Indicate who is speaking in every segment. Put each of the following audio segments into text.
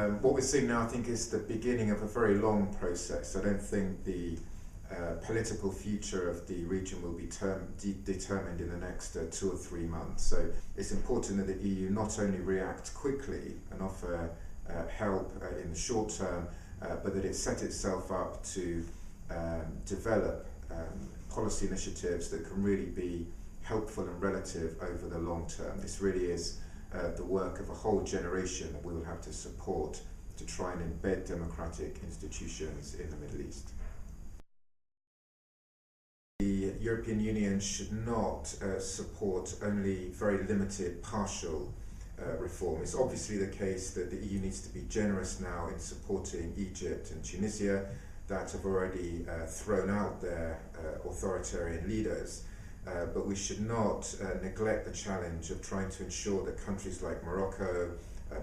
Speaker 1: What we're seeing now, I think, is the beginning of a very long process. I don't think the political future of the region will be determined in the next 2 or 3 months. So it's important that the EU not only react quickly and offer help in the short term, but that it set itself up to develop policy initiatives that can really be helpful and relative over the long term. This really is the work of a whole generation that we will have to support to try and embed democratic institutions in the Middle East. The European Union should not support only very limited partial reform. It's obviously the case that the EU needs to be generous now in supporting Egypt and Tunisia that have already thrown out their authoritarian leaders. But we should not neglect the challenge of trying to ensure that countries like Morocco,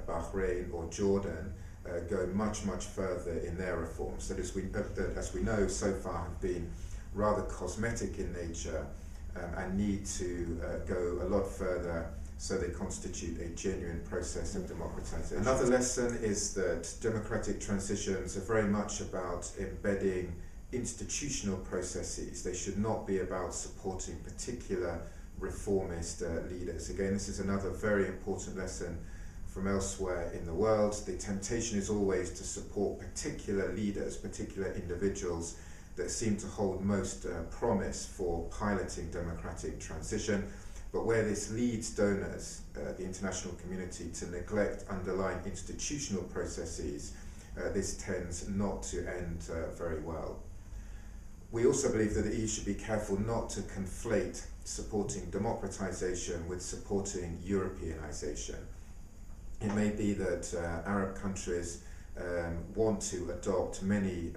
Speaker 1: Bahrain or Jordan go much further in their reforms. That, as we know, so far have been rather cosmetic in nature and need to go a lot further so they constitute a genuine process of democratization. Another lesson is that democratic transitions are very much about embedding institutional processes. They should not be about supporting particular reformist leaders. Again, this is another very important lesson from elsewhere in the world. The temptation is always to support particular leaders, particular individuals that seem to hold most promise for piloting democratic transition. But where this leads donors, the international community, to neglect underlying institutional processes, this tends not to end very well. We also believe that the EU should be careful not to conflate supporting democratization with supporting Europeanization. It may be that Arab countries want to adopt many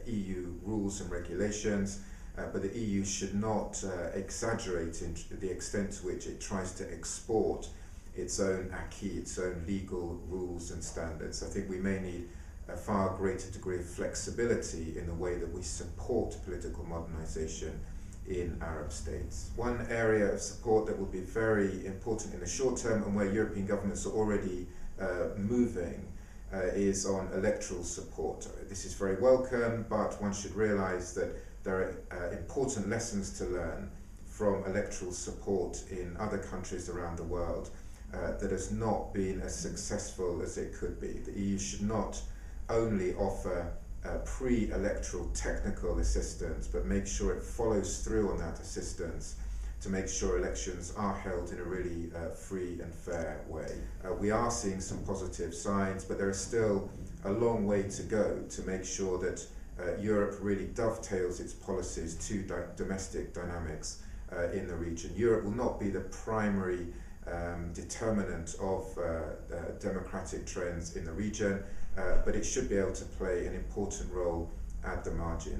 Speaker 1: EU rules and regulations, but the EU should not exaggerate in the extent to which it tries to export its own acquis, its own legal rules and standards. I think we may need a far greater degree of flexibility in the way that we support political modernization in Arab states. One area of support that will be very important in the short term and where European governments are already moving is on electoral support. This is very welcome, but one should realize that there are important lessons to learn from electoral support in other countries around the world that has not been as successful as it could be. The EU should not only offer pre-electoral technical assistance, but make sure it follows through on that assistance to make sure elections are held in a really free and fair way. We are seeing some positive signs, but there is still a long way to go to make sure that Europe really dovetails its policies to domestic dynamics in the region. Europe will not be the primary determinant of democratic trends in the region, but it should be able to play an important role at the margin.